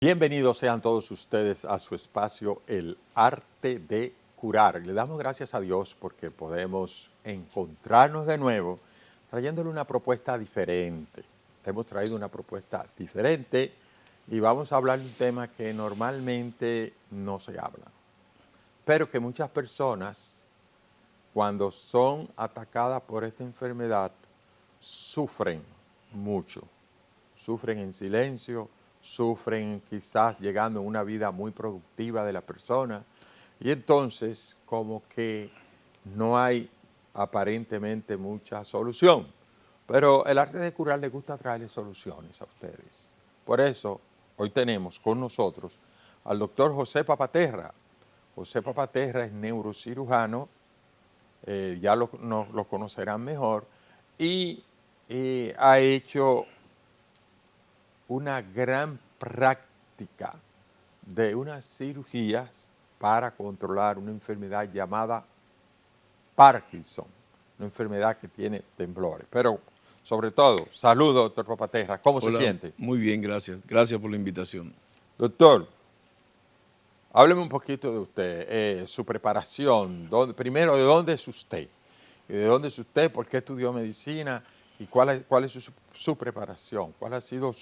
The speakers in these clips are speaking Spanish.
Bienvenidos sean todos ustedes a su espacio El Arte de Curar. Le damos gracias a Dios porque podemos encontrarnos de nuevo trayéndole una propuesta diferente. Hemos traído una propuesta diferente y vamos a hablar de un tema que normalmente no se habla, pero que muchas personas, cuando son atacadas por esta enfermedad, sufren mucho, sufren en silencio, sufren quizás llegando a una vida muy productiva de la persona y entonces como que no hay aparentemente mucha solución. Pero el arte de curar le gusta traerle soluciones a ustedes. Por eso hoy tenemos con nosotros al doctor José Papaterra. José Papaterra es neurocirujano, ya lo conocerán mejor, y ha hecho una gran práctica de unas cirugías para controlar una enfermedad llamada Parkinson, una enfermedad que tiene temblores. Pero sobre todo, saludo, doctor Papaterra, ¿cómo se Hola, siente? muy bien, gracias. Gracias por la invitación. Doctor, hábleme un poquito de usted, su preparación, primero, ¿de dónde es usted? ¿De dónde es usted? ¿Por qué estudió medicina? ¿Y cuál es su preparación? ¿Cuál ha sido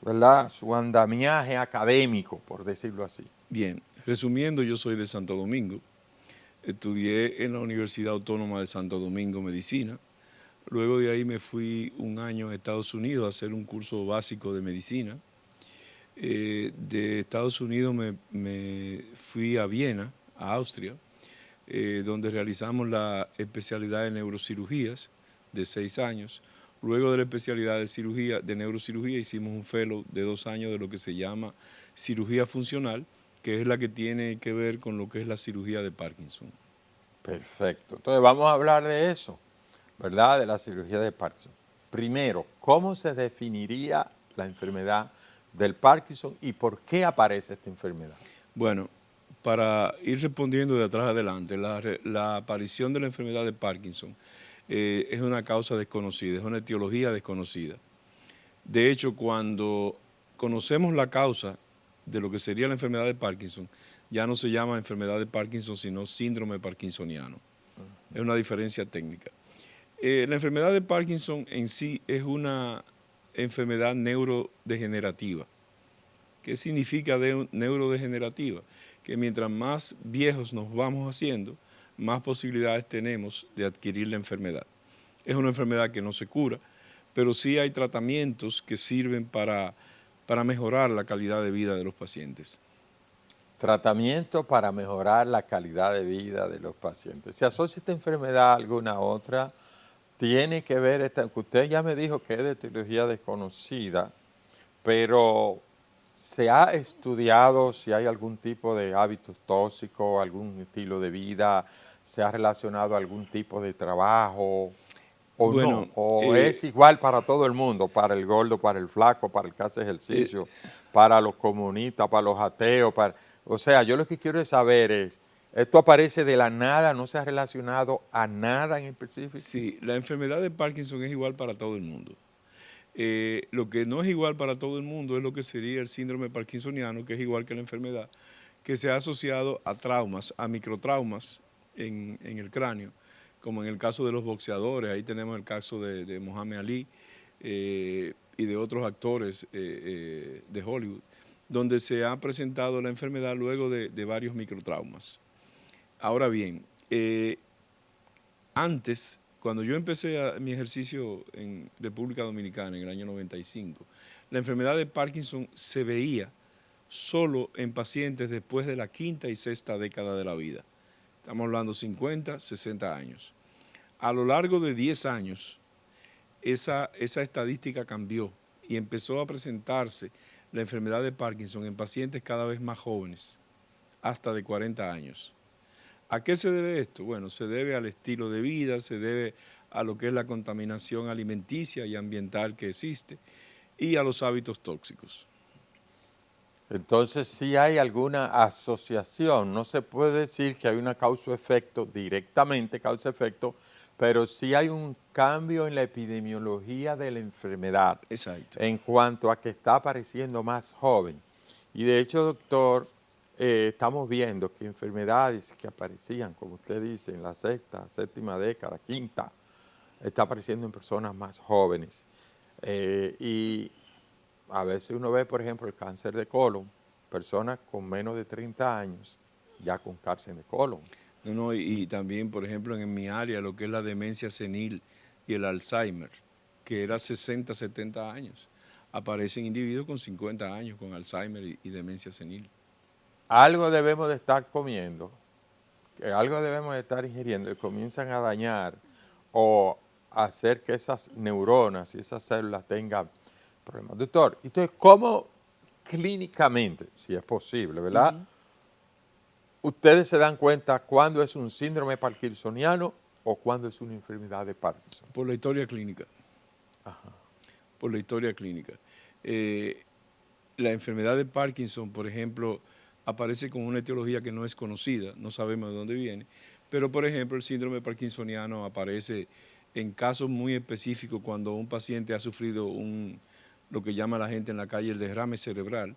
¿verdad?, su andamiaje académico, por decirlo así? Bien, resumiendo, yo soy de Santo Domingo. Estudié en la Universidad Autónoma de Santo Domingo Medicina. Luego de ahí me fui un año a Estados Unidos a hacer un curso básico de medicina. De Estados Unidos me fui a Viena, a Austria, donde realizamos la especialidad de neurocirugías de 6 años. Luego de la especialidad de neurocirugía hicimos un fellow de 2 años de lo que se llama cirugía funcional, que es la que tiene que ver con lo que es la cirugía de Parkinson. Perfecto. Entonces vamos a hablar de eso, ¿verdad?, de la cirugía de Parkinson. Primero, ¿cómo se definiría la enfermedad del Parkinson y por qué aparece esta enfermedad? Bueno, para ir respondiendo de atrás adelante, la aparición de la enfermedad de Parkinson es una causa desconocida, es una etiología desconocida. De hecho, cuando conocemos la causa de lo que sería la enfermedad de Parkinson, ya no se llama enfermedad de Parkinson, sino síndrome parkinsoniano. Es una diferencia técnica. La enfermedad de Parkinson en sí es una enfermedad neurodegenerativa. ¿Qué significa neurodegenerativa? Que mientras más viejos nos vamos haciendo, más posibilidades tenemos de adquirir la enfermedad. Es una enfermedad que no se cura, pero sí hay tratamientos que sirven para mejorar la calidad de vida de los pacientes. Tratamiento para mejorar la calidad de vida de los pacientes. ¿Se asocia esta enfermedad a alguna otra? ¿Tiene que ver, usted ya me dijo que es de etiología desconocida, pero se ha estudiado si hay algún tipo de hábitos tóxicos, algún estilo de vida, se ha relacionado a algún tipo de trabajo o no? Bueno, ¿O es igual para todo el mundo, para el gordo, para el flaco, para el que hace ejercicio, para los comunistas, para los ateos? O sea, yo lo que quiero es saber es, ¿esto aparece de la nada, no se ha relacionado a nada en específico? sí, la enfermedad de Parkinson es igual para todo el mundo. Lo que no es igual para todo el mundo es lo que sería el síndrome parkinsoniano, que es igual que la enfermedad, que se ha asociado a traumas, a microtraumas en el cráneo, como en el caso de los boxeadores. Ahí tenemos el caso de Muhammad Ali y de otros actores de Hollywood, donde se ha presentado la enfermedad luego de varios microtraumas. Ahora bien, antes, cuando yo empecé mi ejercicio en República Dominicana en el año 95, la enfermedad de Parkinson se veía solo en pacientes después de la quinta y sexta década de la vida. Estamos hablando 50, 60 años. A lo largo de 10 años, esa estadística cambió y empezó a presentarse la enfermedad de Parkinson en pacientes cada vez más jóvenes, hasta de 40 años. ¿A qué se debe esto? Bueno, se debe al estilo de vida, se debe a lo que es la contaminación alimenticia y ambiental que existe y a los hábitos tóxicos. Entonces, sí hay alguna asociación, no se puede decir que hay una causa-efecto directamente, causa-efecto, pero sí hay un cambio en la epidemiología de la enfermedad Exacto. en cuanto a que está apareciendo más joven. Y de hecho, doctor, estamos viendo que enfermedades que aparecían, como usted dice, en la sexta, séptima década, quinta, está apareciendo en personas más jóvenes. Y a veces uno ve, por ejemplo, el cáncer de colon, personas con menos de 30 años ya con cáncer de colon. No, no, y también, por ejemplo, en mi área, lo que es la demencia senil y el Alzheimer, que era 60, 70 años. Aparecen individuos con 50 años con Alzheimer y demencia senil. Algo debemos de estar comiendo, que algo debemos de estar ingiriendo y comienzan a dañar o hacer que esas neuronas y esas células tengan problemas. Doctor, entonces, ¿cómo clínicamente, si es posible, verdad? Ustedes se dan cuenta cuándo es un síndrome parkinsoniano o cuándo es una enfermedad de Parkinson. Por la historia clínica. Por la historia clínica. La enfermedad de Parkinson, por ejemplo, aparece con una etiología que no es conocida, no sabemos de dónde viene, pero por ejemplo el síndrome parkinsoniano aparece en casos muy específicos cuando un paciente ha sufrido lo que llama la gente en la calle el derrame cerebral.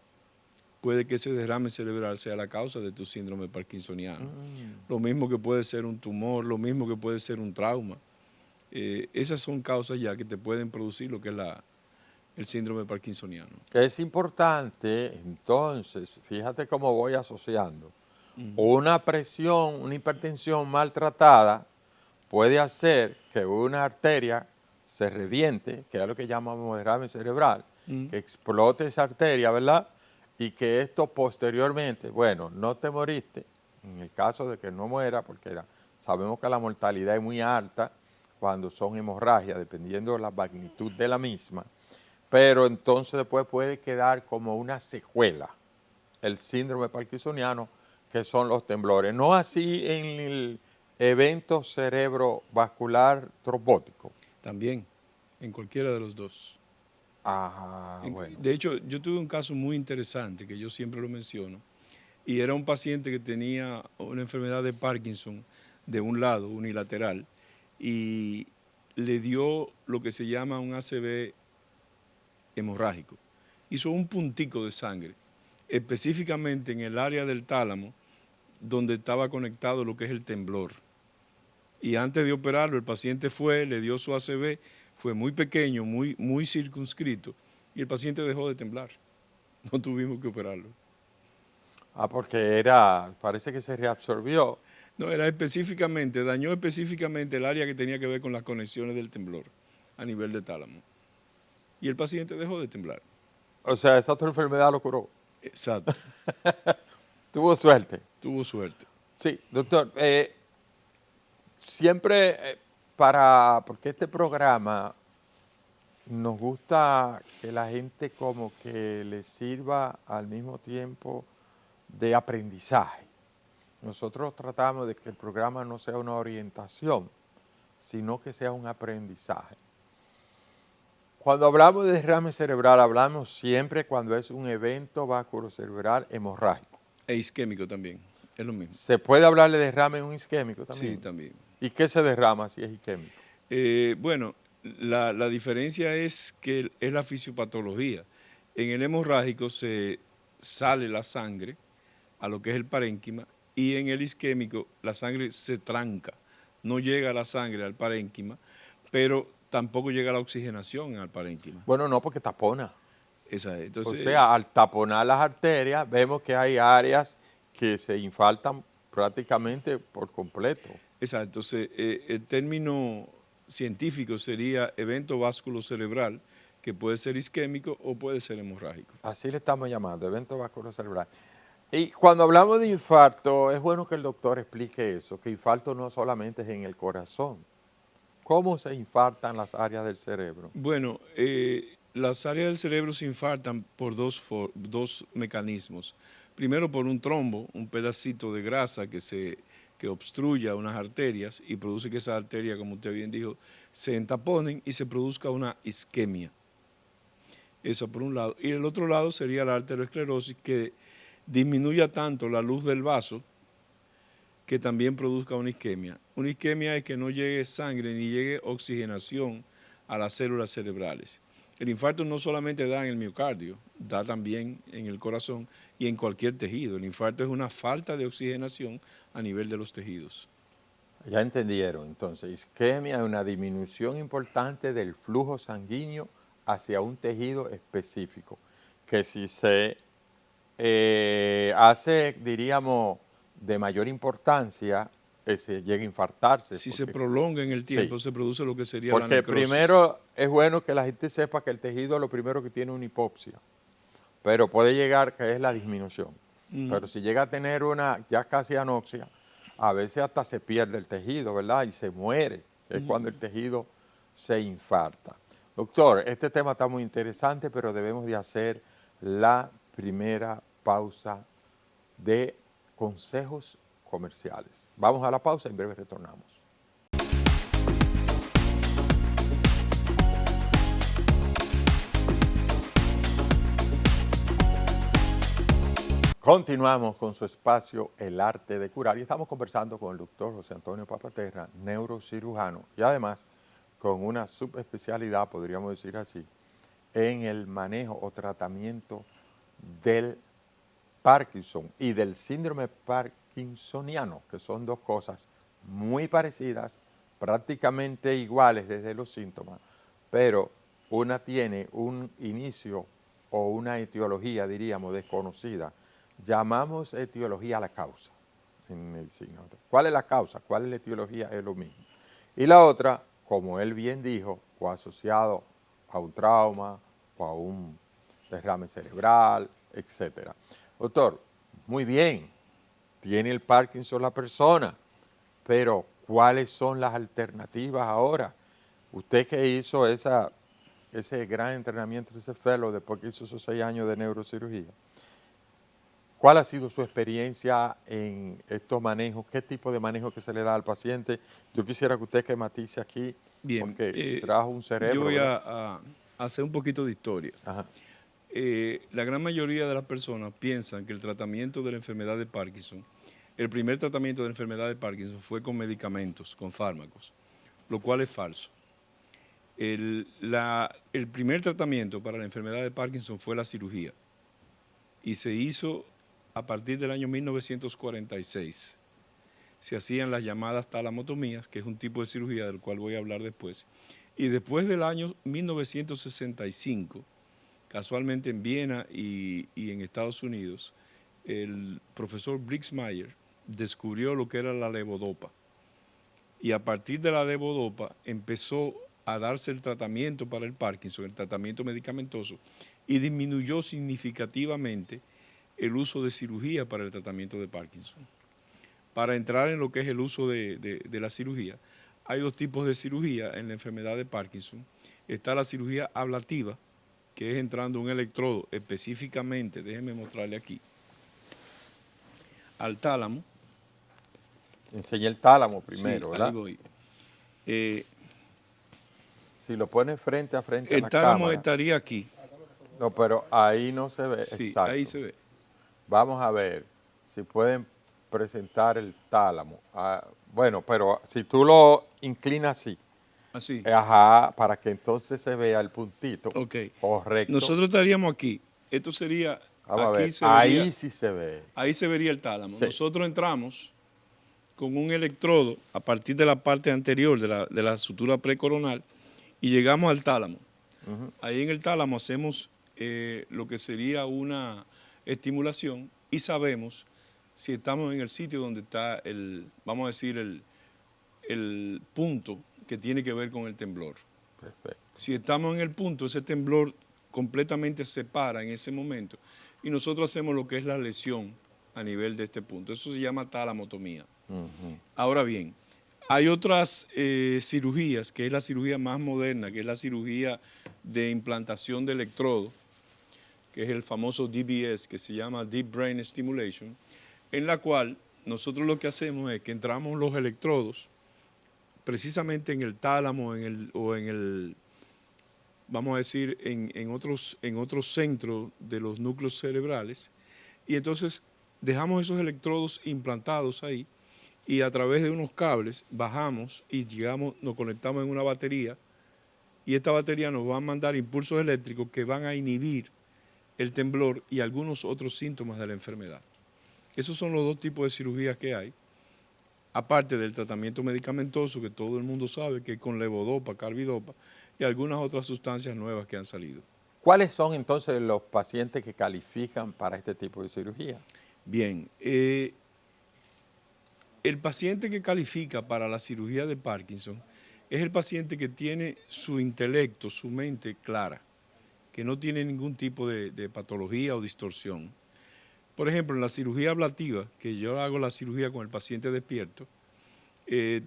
Puede que ese derrame cerebral sea la causa de tu síndrome parkinsoniano. Lo mismo que puede ser un tumor, lo mismo que puede ser un trauma. Esas son causas ya que te pueden producir lo que es el síndrome parkinsoniano. Es importante, entonces, fíjate cómo voy asociando. Una presión, una hipertensión maltratada puede hacer que una arteria se reviente, que es lo que llamamos derrame cerebral, que explote esa arteria, ¿verdad? Y que esto posteriormente, bueno, no te moriste, en el caso de que no muera, porque sabemos que la mortalidad es muy alta cuando son hemorragias, dependiendo de la magnitud de la misma, pero entonces después puede quedar como una secuela, el síndrome parkinsoniano, que son los temblores. No así en el evento cerebrovascular trombótico. También, en cualquiera de los dos. Bueno. De hecho, yo tuve un caso muy interesante que yo siempre lo menciono, y era un paciente que tenía una enfermedad de Parkinson de un lado, unilateral, y le dio lo que se llama un ACV hemorrágico. Hizo un puntico de sangre, específicamente en el área del tálamo, donde estaba conectado lo que es el temblor. Y antes de operarlo, el paciente le dio su ACV, fue muy pequeño, muy circunscrito, y el paciente dejó de temblar. No tuvimos que operarlo. Porque parece que se reabsorbió. No, dañó específicamente el área que tenía que ver con las conexiones del temblor a nivel de tálamo. Y el paciente dejó de temblar. O sea, esa otra enfermedad lo curó. Exacto. Tuvo suerte. Tuvo suerte. Sí, doctor. Siempre porque este programa nos gusta que la gente como que le sirva al mismo tiempo de aprendizaje. Nosotros tratamos de que el programa no sea una orientación, sino que sea un aprendizaje. Cuando hablamos de derrame cerebral, hablamos siempre cuando es un evento vasculocerebral hemorrágico. E isquémico también, es lo mismo. ¿Se puede hablar de derrame en un isquémico también? Sí, también. ¿Y qué se derrama si es isquémico? Bueno, la diferencia es que es la fisiopatología. En el hemorrágico se sale la sangre a lo que es el parénquima, y en el isquémico la sangre se tranca. No llega la sangre al parénquima, pero tampoco llega la oxigenación al parénquima. Bueno, no, porque tapona. Entonces, o sea, al taponar las arterias, vemos que hay áreas que se infartan prácticamente por completo. Exacto. Entonces, el término científico sería evento vasculocerebral, que puede ser isquémico o puede ser hemorrágico. Así le estamos llamando, evento vasculocerebral. Y cuando hablamos de infarto, es bueno que el doctor explique eso, que infarto no solamente es en el corazón. ¿Cómo se infartan las áreas del cerebro? Bueno, las áreas del cerebro se infartan por dos mecanismos. Primero por un trombo, un pedacito de grasa que obstruya unas arterias y produce que esas arterias, como usted bien dijo, se entaponen y se produzca una isquemia. Eso por un lado. Y el otro lado sería la arteriosclerosis, que disminuya tanto la luz del vaso que también produzca una isquemia. Una isquemia es que no llegue sangre ni llegue oxigenación a las células cerebrales. El infarto no solamente da en el miocardio, da también en el corazón y en cualquier tejido. El infarto es una falta de oxigenación a nivel de los tejidos. Ya entendieron, entonces, isquemia es una disminución importante del flujo sanguíneo hacia un tejido específico, que si se hace, diríamos, de mayor importancia, se llega a infartarse. Si se prolonga en el Sí, tiempo, se produce lo que sería la porque necrosis. primero es bueno que la gente sepa que el tejido lo primero que tiene es una hipoxia, pero puede llegar que es la disminución. Pero si llega a tener una ya casi anoxia, a veces hasta se pierde el tejido, ¿verdad? Y se muere, es cuando el tejido se infarta. Doctor, este tema está muy interesante, pero debemos de hacer la primera pausa de consejos comerciales. Vamos a la pausa, en breve retornamos. Continuamos con su espacio El Arte de Curar y estamos conversando con el doctor José Antonio Papaterra, neurocirujano y además con una subespecialidad, podríamos decir así, en el manejo o tratamiento del Parkinson y del síndrome parkinsoniano, que son dos cosas muy parecidas, prácticamente iguales desde los síntomas, pero una tiene un inicio o una etiología, diríamos, desconocida. Llamamos etiología a la causa en medicina. ¿Cuál es la causa? ¿Cuál es la etiología? Es lo mismo. Y la otra, como él bien dijo, o asociado a un trauma o a un derrame cerebral, etcétera. Doctor, muy bien, tiene el Parkinson la persona, pero ¿cuáles son las alternativas ahora? Usted que hizo ese gran entrenamiento, ese fellow, después que hizo esos 6 años de neurocirugía, ¿cuál ha sido su experiencia en estos manejos? ¿Qué tipo de manejo que se le da al paciente? Yo quisiera que usted que matice aquí, Bien, porque trajo un cerebro. yo voy ¿verdad? a hacer un poquito de historia. Ajá. La gran mayoría de las personas piensan que el tratamiento de la enfermedad de Parkinson, el primer tratamiento de la enfermedad de Parkinson fue con medicamentos, con fármacos, lo cual es falso. El primer tratamiento para la enfermedad de Parkinson fue la cirugía y se hizo a partir del año 1946. Se hacían las llamadas talamotomías, que es un tipo de cirugía del cual voy a hablar después. Y después del año 1965, casualmente en Viena y en Estados Unidos, el profesor Briggs-Meyer descubrió lo que era la levodopa. Y a partir de la levodopa empezó a darse el tratamiento para el Parkinson, el tratamiento medicamentoso, y disminuyó significativamente el uso de cirugía para el tratamiento de Parkinson. Para entrar en lo que es el uso de la cirugía, hay dos tipos de cirugía en la enfermedad de Parkinson. Está la cirugía ablativa, que es entrando un electrodo específicamente, déjenme mostrarle aquí, al tálamo. Enseñé el tálamo primero, Sí, ¿verdad? ahí voy. Si lo pone frente a frente a El la tálamo cámara. estaría aquí. No, pero ahí no se ve. Sí, Exacto. ahí se ve. Vamos a ver si pueden presentar el tálamo. Bueno, pero si tú lo inclinas así, Así. ajá, para que entonces se vea el puntito. Ok. Correcto. Nosotros estaríamos aquí. Esto sería, Vamos a aquí ver, se vería, ahí sí se ve. ahí se vería el tálamo. Sí. Nosotros entramos con un electrodo a partir de la parte anterior de la sutura precoronal y llegamos al tálamo. Ahí en el tálamo hacemos lo que sería una estimulación y sabemos si estamos en el sitio donde está vamos a decir, el punto que tiene que ver con el temblor. Perfecto. Si estamos en el punto, ese temblor completamente se para en ese momento y nosotros hacemos lo que es la lesión a nivel de este punto. Eso se llama talamotomía. Ahora bien, hay otras cirugías, que es la cirugía más moderna, que es la cirugía de implantación de electrodo, que es el famoso DBS, que se llama Deep Brain Stimulation, en la cual nosotros lo que hacemos es que entramos los electrodos precisamente en el tálamo vamos a decir, en otros centros de los núcleos cerebrales, y entonces dejamos esos electrodos implantados ahí y a través de unos cables bajamos y nos conectamos en una batería y esta batería nos va a mandar impulsos eléctricos que van a inhibir el temblor y algunos otros síntomas de la enfermedad. Esos son los dos tipos de cirugías que hay, aparte del tratamiento medicamentoso que todo el mundo sabe que es con levodopa, carbidopa y algunas otras sustancias nuevas que han salido. ¿Cuáles son entonces los pacientes que califican para este tipo de cirugía? Bien, el paciente que califica para la cirugía de Parkinson es el paciente que tiene su intelecto, su mente clara, que no tiene ningún tipo de patología o distorsión. Por ejemplo, en la cirugía ablativa, que yo hago la cirugía con el paciente despierto,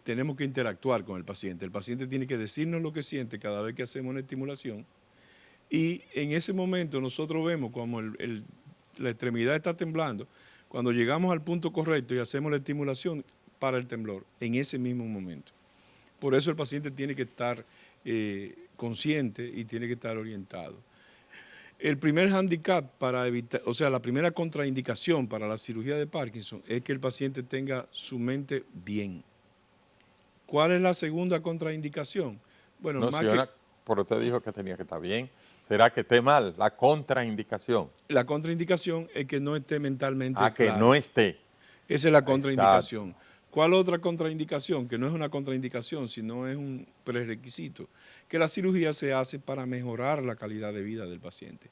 tenemos que interactuar con el paciente. El paciente tiene que decirnos lo que siente cada vez que hacemos una estimulación y en ese momento nosotros vemos como la extremidad está temblando. Cuando llegamos al punto correcto y hacemos la estimulación para el temblor, en ese mismo momento. Por eso el paciente tiene que estar consciente y tiene que estar orientado. El primer handicap para evitar, o sea, la primera contraindicación para la cirugía de Parkinson es que el paciente tenga su mente bien. ¿Cuál es la segunda contraindicación? Bueno, No, señora, por usted dijo que tenía que estar bien. ¿Será que esté mal? La contraindicación. la contraindicación es que no esté mentalmente A que claro. no esté. Esa es la contraindicación. Exacto. ¿Cuál otra contraindicación? Que no es una contraindicación, sino es un prerequisito. Que la cirugía se hace para mejorar la calidad de vida del paciente.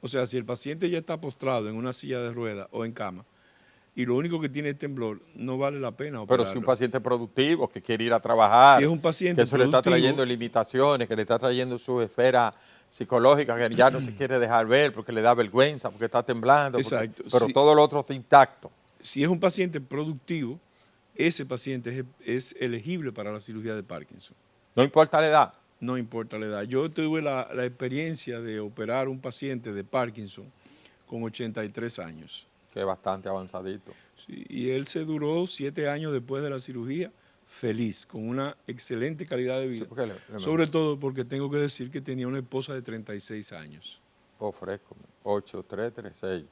O sea, si el paciente ya está postrado en una silla de ruedas o en cama y lo único que tiene es temblor, no vale la pena operarlo. Pero si un paciente productivo que quiere ir a trabajar, Si es un paciente que eso le está productivo, trayendo limitaciones, que le está trayendo su esfera psicológica, que ya no se quiere dejar ver porque le da vergüenza, porque está temblando, exacto, pero si, todo lo otro está intacto. si es un paciente productivo, ese paciente es elegible para la cirugía de Parkinson. No importa la edad. No importa la edad. Yo tuve la experiencia de operar un paciente de Parkinson con 83 años. Que es bastante avanzadito. Sí, y él se duró 7 años después de la cirugía feliz, con una excelente calidad de vida. Sí, sobre todo porque tengo que decir que tenía una esposa de 36 años. Oh, fresco. 8, 3, 3, 6.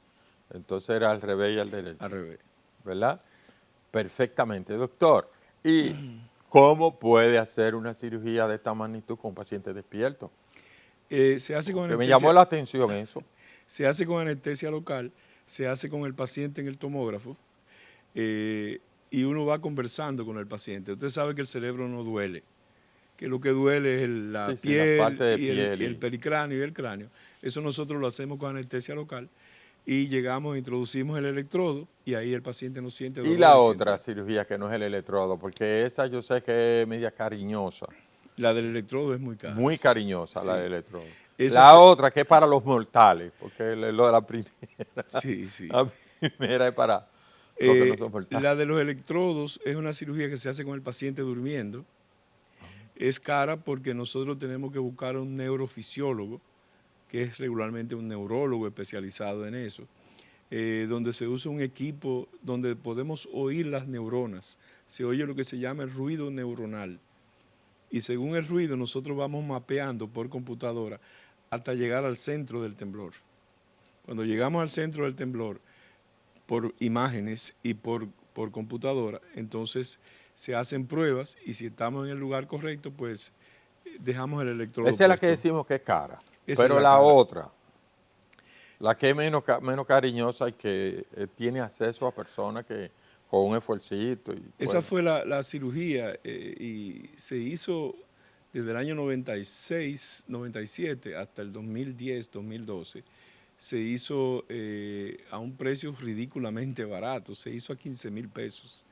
Entonces era al revés y al derecho. Al revés. ¿Verdad? Perfectamente, doctor. ¿Y cómo puede hacer una cirugía de esta magnitud con un paciente despierto? Se hace con Que anestesia. me llamó la atención eso. Se hace con anestesia local, se hace con el paciente en el tomógrafo y uno va conversando con el paciente. Usted sabe que el cerebro no duele, que lo que duele es la piel, la parte de y piel el pericráneo y el cráneo. Eso nosotros lo hacemos con anestesia local y llegamos, introducimos el electrodo y ahí el paciente no siente dolor. Y la otra cirugía que no es el electrodo, porque esa yo sé que es media cariñosa. La del electrodo es muy cara. Muy cariñosa, sí, la del electrodo. Esa otra que es para los mortales, porque lo de la primera. Sí, sí. La primera es para los que no son mortales. La de los electrodos es una cirugía que se hace con el paciente durmiendo. Es cara porque nosotros tenemos que buscar un neurofisiólogo, que es regularmente un neurólogo especializado en eso, donde se usa un equipo donde podemos oír las neuronas. Se oye lo que se llama el ruido neuronal. Y según el ruido nosotros vamos mapeando por computadora hasta llegar al centro del temblor. Cuando llegamos al centro del temblor, por imágenes y por computadora, entonces se hacen pruebas y si estamos en el lugar correcto, pues dejamos el electrodo Esa es la que puesto. decimos que es cara. Esa Pero es la cara. otra, la que es menos cariñosa y que tiene acceso a personas que con un esfuercito. Esa fue la cirugía y se hizo desde el año 96, 97 hasta el 2010, 2012. Se hizo a un precio ridículamente barato, se hizo a 15,000 pesos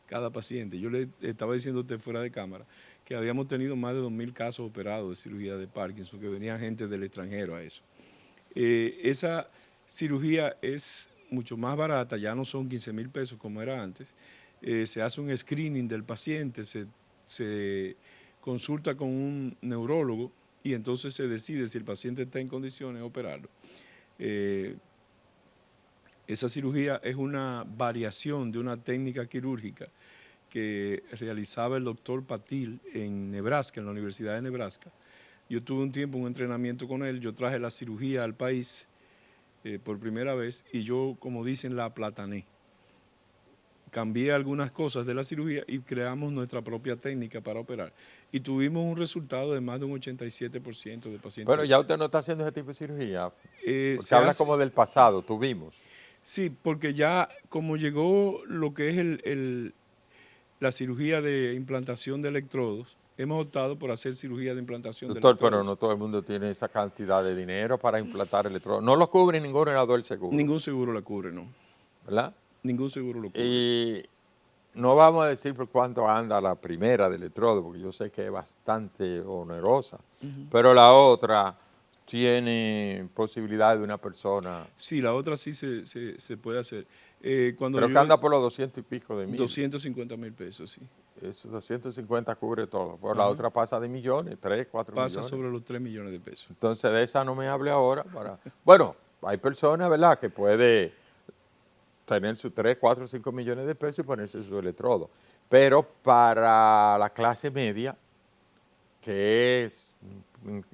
cada paciente. Yo le estaba diciendo a usted fuera de cámara que habíamos tenido más de 2,000 casos operados de cirugía de Parkinson, que venía gente del extranjero a eso. Esa cirugía es mucho más barata, ya no son 15,000 pesos como era antes. Se hace un screening del paciente, se consulta con un neurólogo y entonces se decide si el paciente está en condiciones de operarlo. Esa cirugía es una variación de una técnica quirúrgica que realizaba el doctor Patil en Nebraska, en la Universidad de Nebraska. Yo tuve un tiempo un entrenamiento con él, yo traje la cirugía al país por primera vez y yo, como dicen, la aplatané. cambié algunas cosas de la cirugía y creamos nuestra propia técnica para operar. Y tuvimos un resultado de más de un 87% de pacientes. Pero ya usted no está haciendo ese tipo de cirugía, porque Se habla hace- como del pasado, tuvimos. Sí, porque ya como llegó lo que es la cirugía de implantación de electrodos, hemos optado por hacer cirugía de implantación de Doctor, pero electrodos. no todo el mundo tiene esa cantidad de dinero para implantar electrodos. No lo cubre ningún orador del seguro, Ningún seguro la cubre, ¿no? ¿verdad? Ningún seguro lo cubre. Y no vamos a decir por cuánto anda la primera de electrodo, porque yo sé que es bastante onerosa, pero la otra tiene posibilidad de una persona, Sí, la otra sí se puede hacer. Cuando creo que yo, anda por los 200 y pico de mil. 250.000 pesos, sí. Esos 250 cubre todo. Por la Ajá. otra pasa de millones, 3, 4 Pasa millones. sobre los 3 millones de pesos. Entonces de esa no me hable ahora. Bueno, hay personas, ¿verdad?, que puede tener sus 3, 4, 5 millones de pesos y ponerse su electrodo. Pero para la clase media, que es,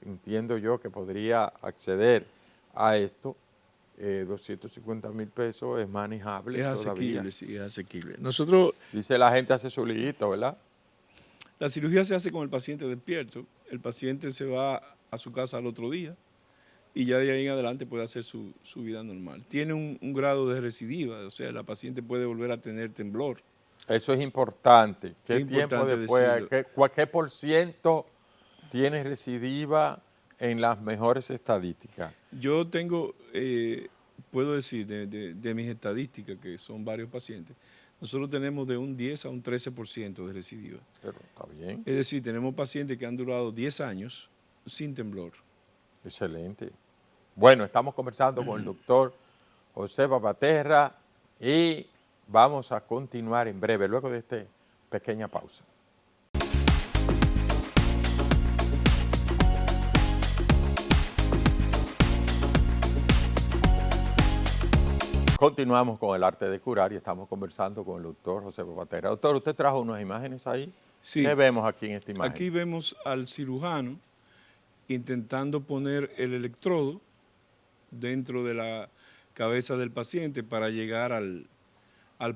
entiendo yo, que podría acceder a esto, 250,000 pesos es manejable Es todavía. asequible, sí, es asequible. Nosotros, Dice la gente hace su liguito, ¿verdad? la cirugía se hace con el paciente despierto. El paciente se va a su casa al otro día y ya de ahí en adelante puede hacer su vida normal. Tiene un grado de recidiva, o sea, la paciente puede volver a tener temblor. Eso es importante. ¿Qué Es tiempo importante después, decirlo. qué por ciento tiene recidiva en las mejores estadísticas? Yo tengo, puedo decir, de mis estadísticas, que son varios pacientes, nosotros tenemos de un 10 a un 13% de recidiva. Pero está bien, Es decir, tenemos pacientes que han durado 10 años sin temblor. excelente. Bueno, estamos conversando con el doctor José Papaterra y vamos a continuar en breve, luego de esta pequeña pausa. Continuamos con el arte de curar y estamos conversando con el doctor José Papaterra. Doctor, usted trajo unas imágenes ahí. Sí. ¿Qué vemos aquí en esta imagen? Aquí vemos al cirujano intentando poner el electrodo dentro de la cabeza del paciente para llegar al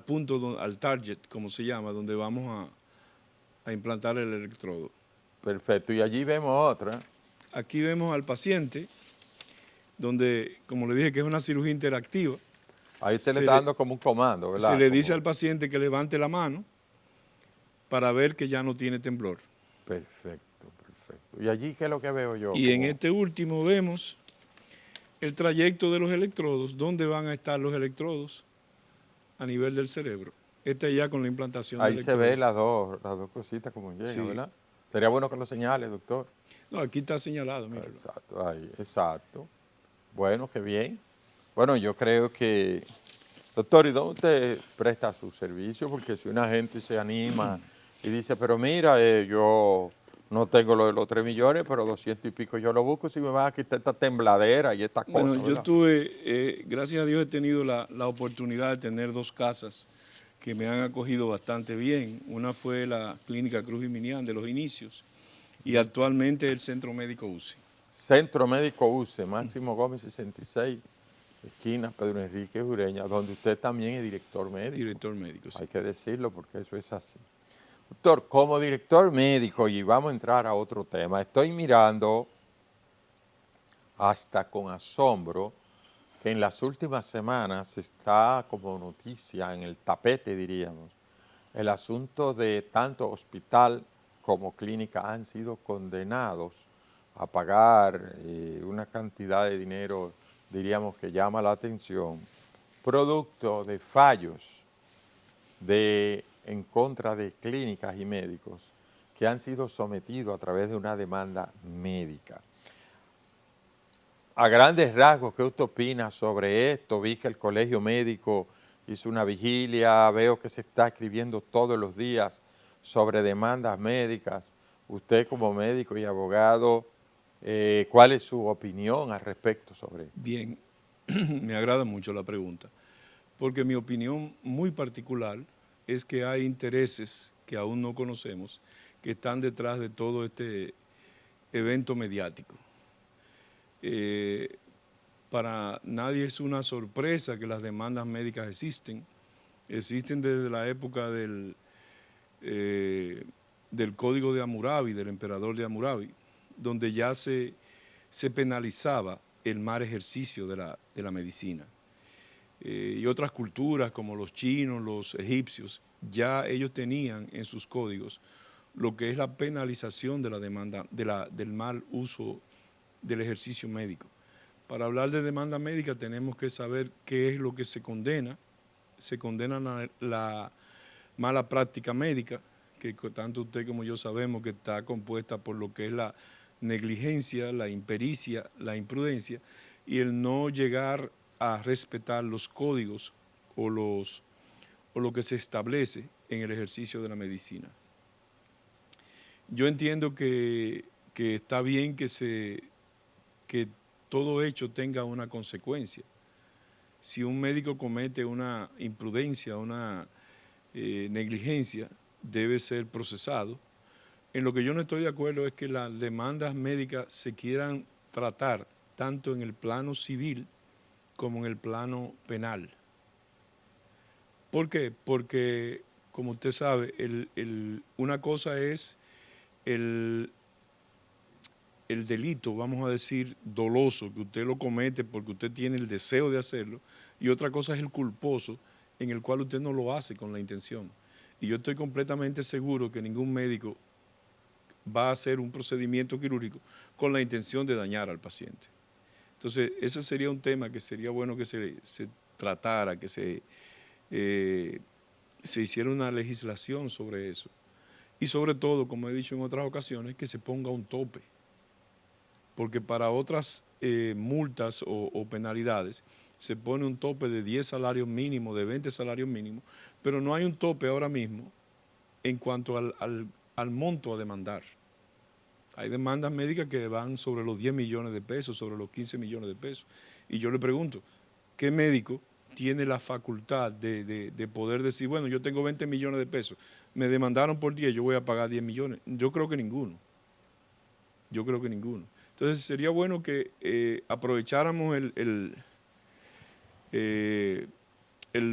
punto, al target, como se llama, donde vamos a implantar el electrodo. Perfecto, y allí vemos otra. Aquí vemos al paciente, donde, como le dije, que es una cirugía interactiva. Ahí usted le Se está le- dando como un comando, ¿verdad? Se le dice Como- al paciente que levante la mano para ver que ya no tiene temblor. Perfecto, perfecto. ¿Y allí qué es lo que veo yo? Y en Como- este último vemos el trayecto de los electrodos, dónde van a estar los electrodos a nivel del cerebro. Este ya con la implantación Ahí del se electrodo. ve las dos cositas como llegan, Sí. ¿verdad? Sería bueno que lo señale, doctor. No, aquí está señalado, míralo. Exacto, ahí, exacto. Bueno, qué bien. Bueno, yo creo que, doctor, ¿y dónde usted presta su servicio? Porque si una gente se anima y dice, pero mira, yo no tengo lo de los 3 millones, pero 200 y pico yo lo busco, si me van a quitar esta tembladera y estas Bueno, cosas, yo ¿verdad? tuve, gracias a Dios he tenido la oportunidad de tener dos casas que me han acogido bastante bien. Una fue la Clínica Cruz y Minián de los inicios y actualmente el Centro Médico UCI. Centro Médico UCE, Máximo Gómez 66, esquina Pedro Enrique Ureña, donde usted también es director médico. Director médico, sí. Hay que decirlo porque eso es así. Doctor, como director médico, y vamos a entrar a otro tema, estoy mirando hasta con asombro que en las últimas semanas está como noticia en el tapete, diríamos, el asunto de tanto hospital como clínica han sido condenados a pagar una cantidad de dinero, diríamos, que llama la atención, producto de fallos en contra de clínicas y médicos que han sido sometidos a través de una demanda médica. A grandes rasgos, ¿qué usted opina sobre esto? Vi que el Colegio Médico hizo una vigilia, veo que se está escribiendo todos los días sobre demandas médicas. Usted como médico y abogado, ¿cuál es su opinión al respecto sobre esto? Bien, me agrada mucho la pregunta, porque mi opinión muy particular es que hay intereses que aún no conocemos que están detrás de todo este evento mediático. Para nadie es una sorpresa que las demandas médicas existen existen desde la época del Código de Hammurabi, del emperador de Hammurabi, donde ya se penalizaba el mal ejercicio de la medicina. Y otras culturas como los chinos, los egipcios, ya ellos tenían en sus códigos lo que es la penalización de la demanda, del mal uso del ejercicio médico. Para hablar de demanda médica tenemos que saber qué es lo que se condena. Se condena la mala práctica médica, que tanto usted como yo sabemos que está compuesta por lo que es la negligencia, la impericia, la imprudencia y el no llegar a respetar los códigos o lo que se establece en el ejercicio de la medicina. Yo entiendo que está bien que todo hecho tenga una consecuencia. Si un médico comete una imprudencia, una negligencia, debe ser procesado. En lo que yo no estoy de acuerdo es que las demandas médicas se quieran tratar tanto en el plano civil como en el plano penal. ¿Por qué? Porque, como usted sabe, una cosa es el delito, vamos a decir, doloso, que usted lo comete porque usted tiene el deseo de hacerlo, y otra cosa es el culposo, en el cual usted no lo hace con la intención. Y yo estoy completamente seguro que ningún médico va a hacer un procedimiento quirúrgico con la intención de dañar al paciente. Entonces, ese sería un tema que sería bueno que se tratara, que se hiciera una legislación sobre eso. Y sobre todo, como he dicho en otras ocasiones, que se ponga un tope. Porque para otras multas o penalidades se pone un tope de 10 salarios mínimos, de 20 salarios mínimos, pero no hay un tope ahora mismo en cuanto al monto a demandar. Hay demandas médicas que van sobre los 10 millones de pesos, sobre los 15 millones de pesos. Y yo le pregunto, ¿qué médico tiene la facultad de poder decir, bueno, yo tengo 20 millones de pesos, me demandaron por 10, yo voy a pagar 10 millones? Yo creo que ninguno. Yo creo que ninguno. Entonces sería bueno que aprovecháramos el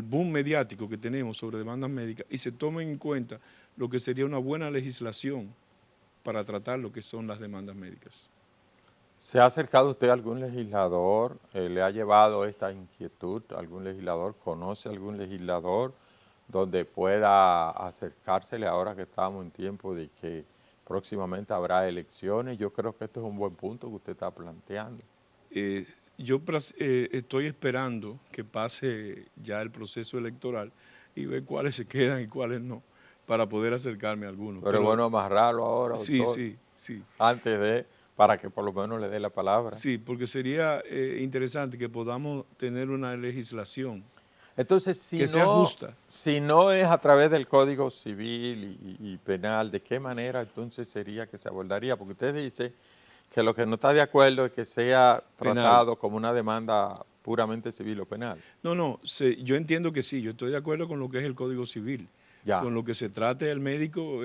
boom mediático que tenemos sobre demandas médicas y se tomen en cuenta lo que sería una buena legislación para tratar lo que son las demandas médicas. ¿Se ha acercado usted a algún legislador? ¿Le ha llevado esta inquietud a algún legislador? ¿Conoce algún legislador donde pueda acercársele ahora que estamos en tiempo de que próximamente habrá elecciones? Yo creo que esto es un buen punto que usted está planteando. Yo estoy esperando que pase ya el proceso electoral y ver cuáles se quedan y cuáles no, para poder acercarme a algunos. Pero bueno, amarrarlo ahora, sí, doctor, sí. antes de, para que por lo menos le dé la palabra. Sí, porque sería interesante que podamos tener una legislación Entonces, que sea justa. Si no es a través del Código Civil y Penal, ¿de qué manera entonces sería que se abordaría? Porque usted dice que lo que no está de acuerdo es que sea tratado como una demanda puramente civil o penal. No, yo entiendo que sí, yo estoy de acuerdo con lo que es el Código Civil. Ya. Con lo que se trate el médico,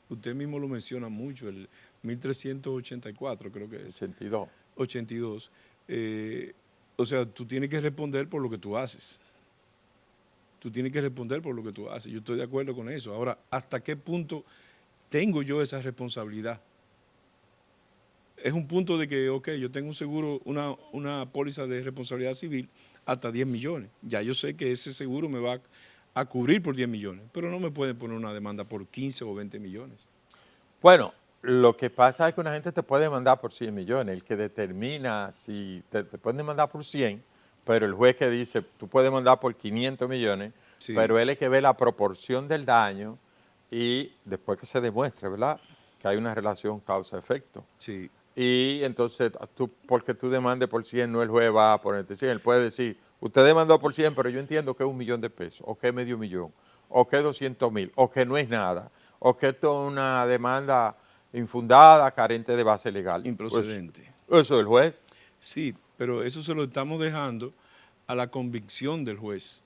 usted mismo lo menciona mucho, el 1384 creo que es. 82. 82. O sea, tú tienes que responder por lo que tú haces. Tú tienes que responder por lo que tú haces. Yo estoy de acuerdo con eso. Ahora, ¿hasta qué punto tengo yo esa responsabilidad? Es un punto de que, ok, yo tengo un seguro, una póliza de responsabilidad civil hasta 10 millones. Ya yo sé que ese seguro me va a cubrir por 10 millones, pero no me pueden poner una demanda por 15 o 20 millones. Bueno, lo que pasa es que una gente te puede demandar por 100 millones. El que determina si te pueden demandar por 100, pero el juez que dice, tú puedes demandar por 500 millones, sí, pero él es que ve la proporción del daño y después que se demuestre, ¿verdad?, que hay una relación causa-efecto. Sí. Y entonces, porque tú demandes por 100, no el juez va a ponerte 100. Él puede decir, usted demandó por 100, pero yo entiendo que es 1 millón de pesos, o que es medio millón, o que es 200,000, o que no es nada, o que esto es una demanda infundada, carente de base legal. Improcedente. Pues, eso del juez. Sí, pero eso se lo estamos dejando a la convicción del juez.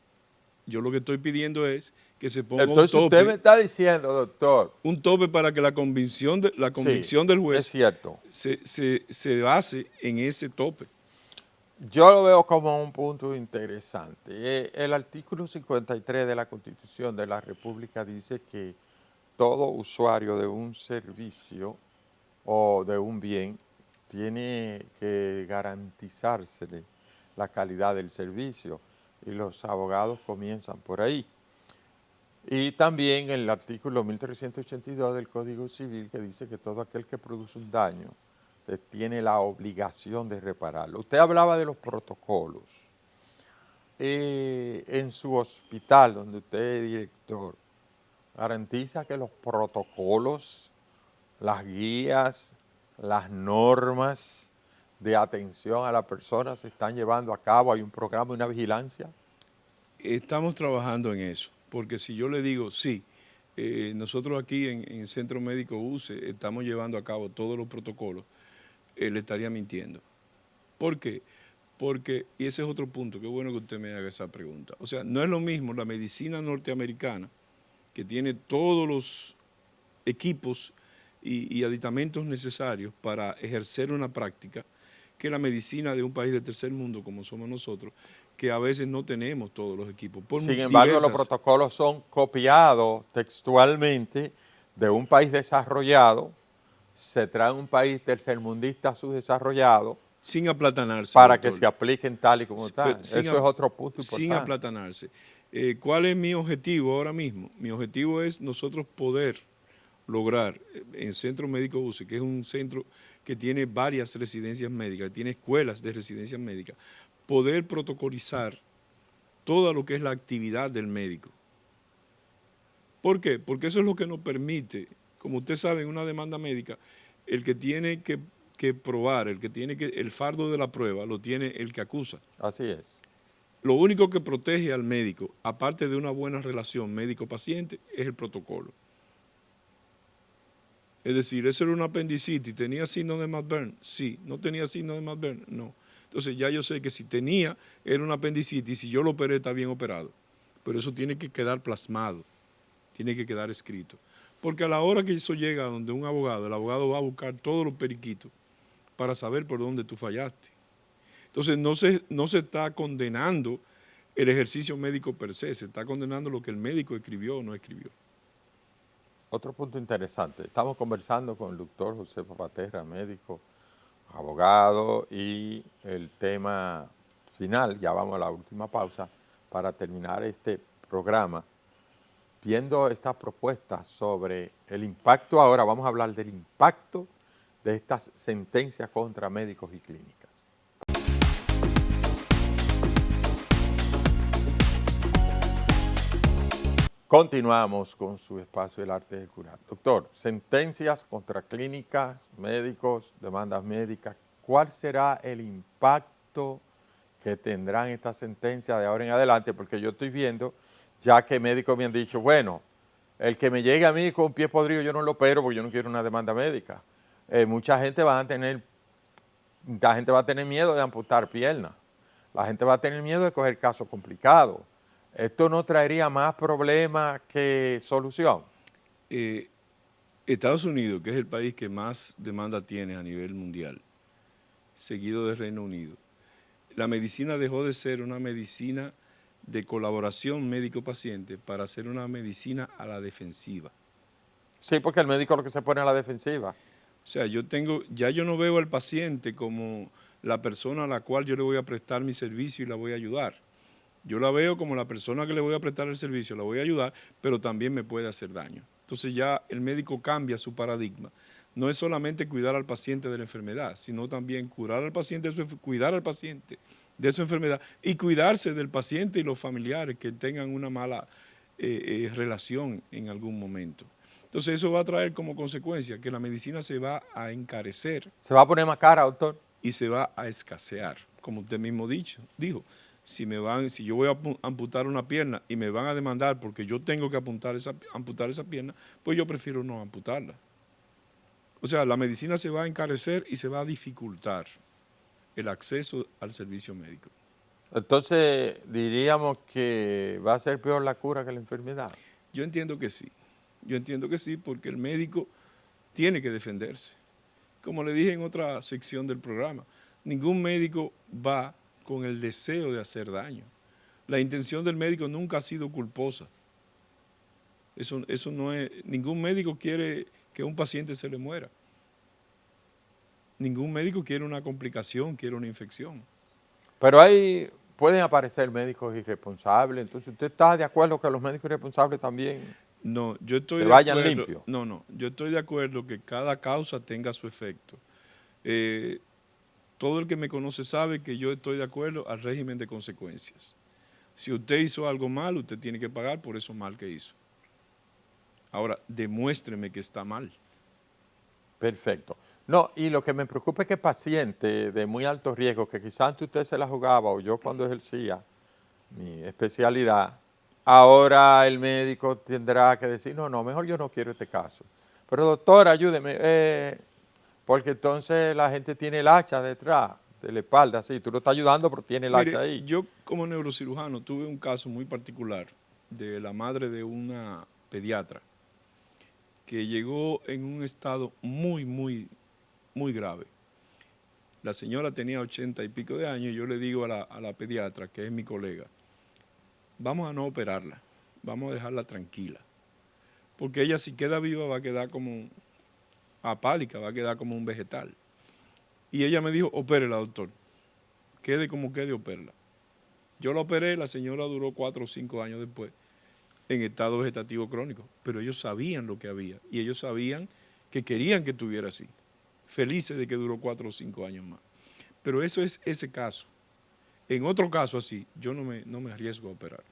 Yo lo que estoy pidiendo es que se ponga entonces, un tope. Usted me está diciendo, doctor. Un tope para que la convicción del juez es cierto, se base en ese tope. Yo lo veo como un punto interesante. El artículo 53 de la Constitución de la República dice que todo usuario de un servicio o de un bien tiene que garantizársele la calidad del servicio y los abogados comienzan por ahí. Y también el artículo 1382 del Código Civil que dice que todo aquel que produce un daño tiene la obligación de repararlo. Usted hablaba de los protocolos. En su hospital, donde usted es director, garantiza que los protocolos, las guías, las normas de atención a la persona se están llevando a cabo. ¿Hay un programa, una vigilancia? Estamos trabajando en eso, porque si yo le digo, sí, nosotros aquí en el Centro Médico UCE estamos llevando a cabo todos los protocolos, le estaría mintiendo. ¿Por qué? Porque, y ese es otro punto, qué bueno que usted me haga esa pregunta. O sea, no es lo mismo la medicina norteamericana, que tiene todos los equipos y aditamentos necesarios para ejercer una práctica, que la medicina de un país de tercer mundo como somos nosotros, que a veces no tenemos todos los equipos. Sin embargo, los protocolos son copiados textualmente de un país desarrollado, se trae un país tercermundista subdesarrollado sin aplatanarse, para doctor, que se apliquen tal y como están. Eso es otro punto importante. Sin aplatanarse. ¿Cuál es mi objetivo ahora mismo? Mi objetivo es nosotros poder lograr en Centro Médico UCE, que es un centro que tiene varias residencias médicas, tiene escuelas de residencias médicas, poder protocolizar todo lo que es la actividad del médico. ¿Por qué? Porque eso es lo que nos permite, como usted sabe, en una demanda médica, el que tiene que probar, el fardo de la prueba lo tiene el que acusa. Así es. Lo único que protege al médico, aparte de una buena relación médico-paciente, es el protocolo. Es decir, eso era una apendicitis, ¿tenía signo de McBurn? Sí. ¿No tenía signo de McBurn? No. Entonces ya yo sé que si tenía, era una apendicitis, si yo lo operé, está bien operado. Pero eso tiene que quedar plasmado, tiene que quedar escrito. Porque a la hora que eso llega a donde un abogado, el abogado va a buscar todos los periquitos para saber por dónde tú fallaste. Entonces no se está condenando el ejercicio médico per se, se está condenando lo que el médico escribió o no escribió. Otro punto interesante, estamos conversando con el doctor José Papaterra, médico, abogado, y el tema final, ya vamos a la última pausa, para terminar este programa, viendo estas propuestas sobre el impacto, ahora vamos a hablar del impacto de estas sentencias contra médicos y clínicas. Continuamos con su espacio El Arte de Curar. Doctor, sentencias contra clínicas, médicos, demandas médicas, ¿cuál será el impacto que tendrán estas sentencias de ahora en adelante? Porque yo estoy viendo, ya que médicos me han dicho, bueno, el que me llegue a mí con un pie podrido yo no lo opero porque yo no quiero una demanda médica. La gente va a tener miedo de amputar piernas, la gente va a tener miedo de coger casos complicados. ¿Esto no traería más problemas que solución? Estados Unidos, que es el país que más demanda tiene a nivel mundial, seguido de Reino Unido, la medicina dejó de ser una medicina de colaboración médico-paciente para ser una medicina a la defensiva. Sí, porque el médico es lo que se pone a la defensiva. O sea, ya yo no veo al paciente como la persona a la cual yo le voy a prestar mi servicio y la voy a ayudar. Yo la veo como la persona que le voy a prestar el servicio, la voy a ayudar, pero también me puede hacer daño. Entonces ya el médico cambia su paradigma. No es solamente cuidar al paciente de la enfermedad, sino también cuidar al paciente de su enfermedad y cuidarse del paciente y los familiares que tengan una mala relación en algún momento. Entonces eso va a traer como consecuencia que la medicina se va a encarecer. ¿Se va a poner más cara, doctor? Y se va a escasear, como usted mismo dijo. Si yo voy a amputar una pierna y me van a demandar porque yo tengo que amputar esa pierna, pues yo prefiero no amputarla. O sea, la medicina se va a encarecer y se va a dificultar el acceso al servicio médico. Entonces, diríamos que va a ser peor la cura que la enfermedad. Yo entiendo que sí. Yo entiendo que sí, porque el médico tiene que defenderse. Como le dije en otra sección del programa, ningún médico va con el deseo de hacer daño. La intención del médico nunca ha sido culposa. Eso no es, ningún médico quiere que un paciente se le muera. Ningún médico quiere una complicación, quiere una infección. Pero ahí pueden aparecer médicos irresponsables, entonces ¿usted está de acuerdo que los médicos irresponsables también No, yo estoy se de vayan acuerdo. limpios? No, yo estoy de acuerdo que cada causa tenga su efecto. Todo el que me conoce sabe que yo estoy de acuerdo al régimen de consecuencias. Si usted hizo algo mal, usted tiene que pagar por eso mal que hizo. Ahora, demuéstreme que está mal. Perfecto. No, y lo que me preocupa es que pacientes de muy alto riesgo, que quizás antes usted se la jugaba o yo cuando ejercía mi especialidad, ahora el médico tendrá que decir, no, mejor yo no quiero este caso. Pero doctor, ayúdeme, porque entonces la gente tiene el hacha detrás de la espalda, sí, tú lo estás ayudando, pero tiene el hacha Mire, ahí. yo como neurocirujano tuve un caso muy particular de la madre de una pediatra que llegó en un estado muy grave. La señora tenía 80 y pico de años y yo le digo a la pediatra, que es mi colega, vamos a no operarla, vamos a dejarla tranquila, porque ella si queda viva va a quedar como apálica, va a quedar como un vegetal. Y ella me dijo, opérela, doctor, quede como quede, opérela. Yo la operé, la señora duró 4 o 5 años después en estado vegetativo crónico, pero ellos sabían lo que había y ellos sabían que querían que estuviera así, felices de que duró 4 o 5 años más. Pero eso es ese caso. En otro caso así, yo no me arriesgo a operar.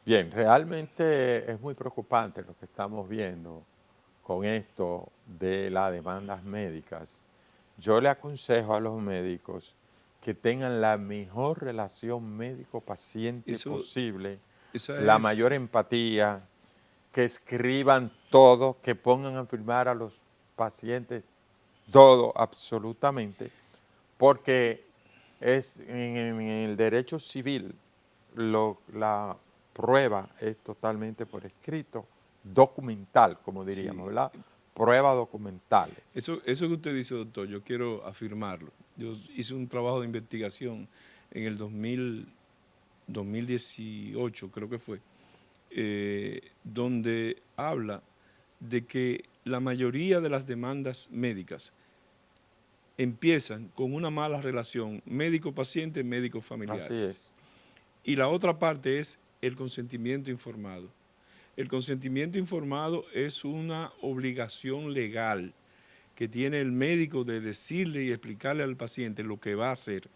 Bien, realmente es muy preocupante lo que estamos viendo con esto de las demandas médicas. Yo le aconsejo a los médicos que tengan la mejor relación médico-paciente Eso, posible, esa la es, mayor empatía, que escriban todo, que pongan a firmar a los pacientes todo, absolutamente, porque es en el derecho civil la prueba es totalmente por escrito, documental, como diríamos, sí, ¿verdad? Prueba documental. eso que usted dice, doctor, yo quiero afirmarlo. Yo hice un trabajo de investigación en el 2018, creo que fue, donde habla de que la mayoría de las demandas médicas empiezan con una mala relación médico-paciente, Así médico-familiares. es. Y la otra parte es el consentimiento informado. El consentimiento informado es una obligación legal que tiene el médico de decirle y explicarle al paciente lo que va a hacer,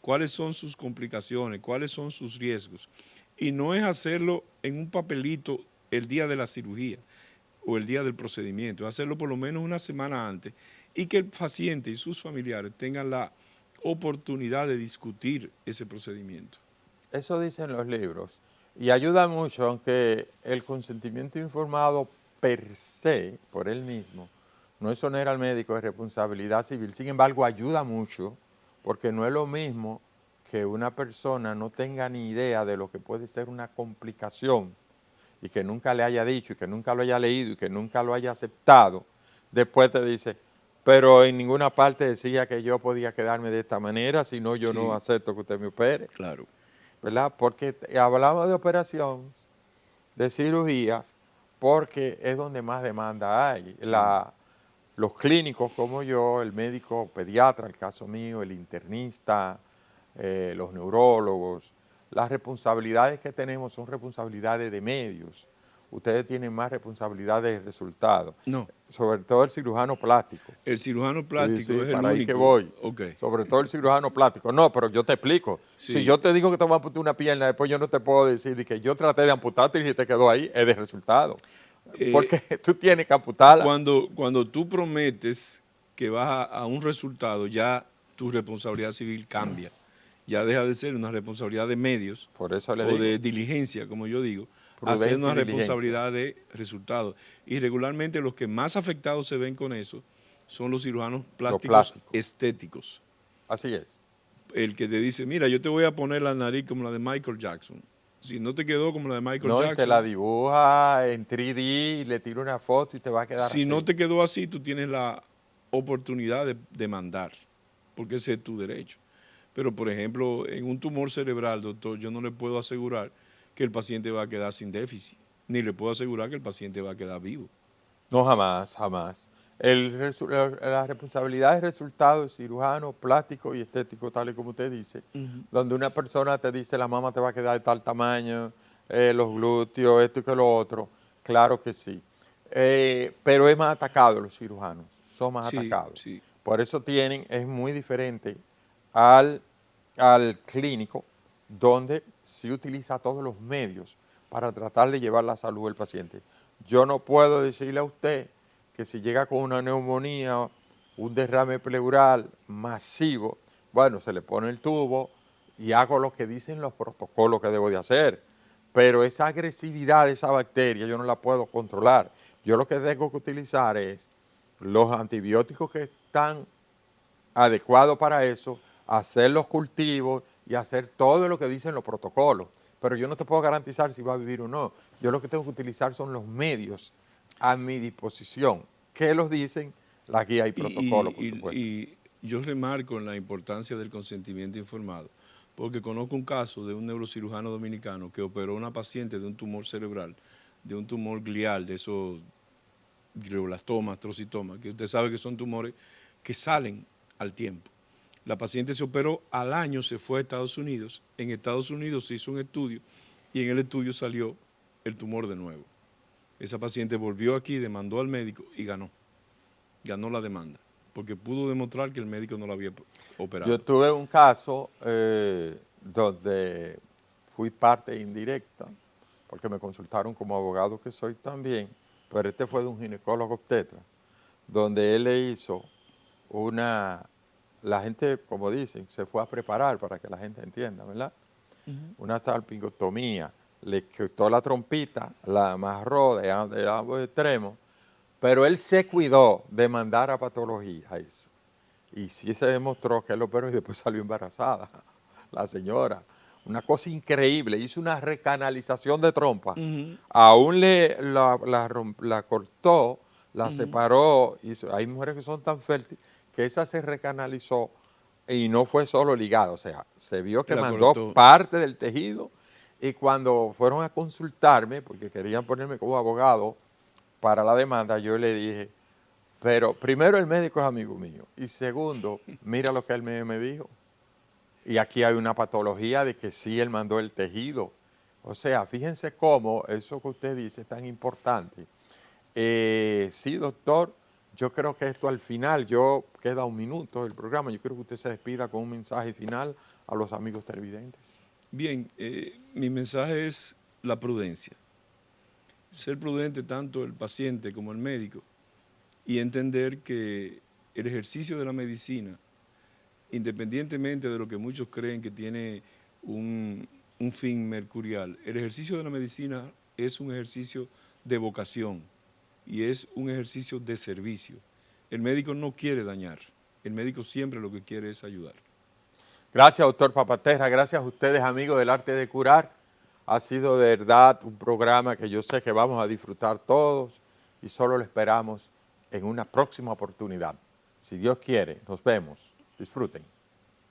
cuáles son sus complicaciones, cuáles son sus riesgos. Y no es hacerlo en un papelito el día de la cirugía o el día del procedimiento, es hacerlo por lo menos una semana antes y que el paciente y sus familiares tengan la oportunidad de discutir ese procedimiento. Eso dicen los libros. Y ayuda mucho, aunque el consentimiento informado per se, por él mismo, no exonera al médico de responsabilidad civil. Sin embargo, ayuda mucho porque no es lo mismo que una persona no tenga ni idea de lo que puede ser una complicación y que nunca le haya dicho y que nunca lo haya leído y que nunca lo haya aceptado. Después te dice, pero en ninguna parte decía que yo podía quedarme de esta manera, si no yo no Sí, acepto que usted me opere. claro. ¿Verdad? Porque hablamos de operaciones, de cirugías, porque es donde más demanda hay. Sí. Los clínicos como yo, el médico pediatra, el caso mío, el internista, los neurólogos, las responsabilidades que tenemos son responsabilidades de medios. Ustedes tienen más responsabilidades de resultados, No, sobre todo el cirujano plástico. el cirujano Sí, plástico sí, es el para ahí que único. voy. Ok, Sobre todo el cirujano plástico. No, pero yo te explico. Si sí. yo te digo que te voy a amputar una pierna, después yo no te puedo decir de que yo traté de amputarte y si te quedó ahí, es de resultado. Porque tú tienes que amputarla. Cuando tú prometes que vas a un resultado, ya tu responsabilidad civil cambia. Ya deja de ser una responsabilidad de medios Por eso le o digo, de diligencia, como yo digo, a ser prudencia una y diligencia. responsabilidad de resultados. Y regularmente los que más afectados se ven con eso son los cirujanos plásticos plásticos. estéticos. Así es. El que te dice, mira, yo te voy a poner la nariz como la de Michael Jackson. Si no te quedó como la de Michael No, y te la Jackson, dibuja en 3D y le tira una foto y te va a quedar si así. no te quedó así, tú tienes la oportunidad de demandar. porque ese es tu derecho. Pero, por ejemplo, en un tumor cerebral, doctor, yo no le puedo asegurar que el paciente va a quedar sin déficit, ni le puedo asegurar que el paciente va a quedar vivo. No, jamás, jamás. La responsabilidad del resultado es cirujano, plástico y estético, tal y como usted dice, donde una persona te dice la mama te va a quedar de tal tamaño, los glúteos, esto y que lo otro, claro que sí. Pero es más atacado los cirujanos, son más Sí, atacados. sí. Por eso es muy diferente al, al clínico, donde sí utiliza todos los medios para tratar de llevar la salud del paciente. Yo no puedo decirle a usted que si llega con una neumonía, un derrame pleural masivo, bueno, se le pone el tubo y hago lo que dicen los protocolos que debo de hacer. Pero esa agresividad de esa bacteria yo no la puedo controlar. Yo lo que tengo que utilizar es los antibióticos que están adecuados para eso, hacer los cultivos y hacer todo lo que dicen los protocolos. Pero yo no te puedo garantizar si va a vivir o no. Yo lo que tengo que utilizar son los medios a mi disposición. ¿Qué los dicen? La guía y protocolo, por supuesto. Y yo remarco en la importancia del consentimiento informado, porque conozco un caso de un neurocirujano dominicano que operó a una paciente de un tumor cerebral, de un tumor glial, de esos glioblastomas, trocitomas, que usted sabe que son tumores que salen al tiempo. La paciente se operó, al año se fue a Estados Unidos, en Estados Unidos se hizo un estudio y en el estudio salió el tumor de nuevo. Esa paciente volvió aquí, demandó al médico y ganó la demanda, porque pudo demostrar que el médico no la había operado. Yo tuve un caso donde fui parte indirecta, porque me consultaron como abogado que soy también, pero este fue de un ginecólogo obstetra, donde él le hizo la gente, como dicen, se fue a preparar para que la gente entienda, ¿verdad? Una salpingotomía, le quitó la trompita, la amarró de ambos extremos, pero él se cuidó de mandar a patología a eso. Y sí se demostró que él lo operó y después salió embarazada, la señora. Una cosa increíble, hizo una recanalización de trompa. Aún la cortó, la separó. Hay mujeres que son tan fértiles que esa se recanalizó y no fue solo ligada. O sea, se vio que La mandó cortó. parte del tejido y cuando fueron a consultarme, porque querían ponerme como abogado para la demanda, yo le dije, pero primero el médico es amigo mío y segundo, mira lo que él me dijo. Y aquí hay una patología de que sí él mandó el tejido. O sea, fíjense cómo eso que usted dice es tan importante. Sí, doctor, yo creo que esto al final, queda un minuto del programa, yo creo que usted se despida con un mensaje final a los amigos televidentes. Bien, mi mensaje es la prudencia. Ser prudente tanto el paciente como el médico y entender que el ejercicio de la medicina, independientemente de lo que muchos creen que tiene un fin mercurial, el ejercicio de la medicina es un ejercicio de vocación y es un ejercicio de servicio. El médico no quiere dañar, el médico siempre lo que quiere es ayudar. Gracias, doctor Papaterra, gracias a ustedes, amigos del Arte de Curar. Ha sido de verdad un programa que yo sé que vamos a disfrutar todos y solo lo esperamos en una próxima oportunidad. Si Dios quiere, nos vemos. Disfruten.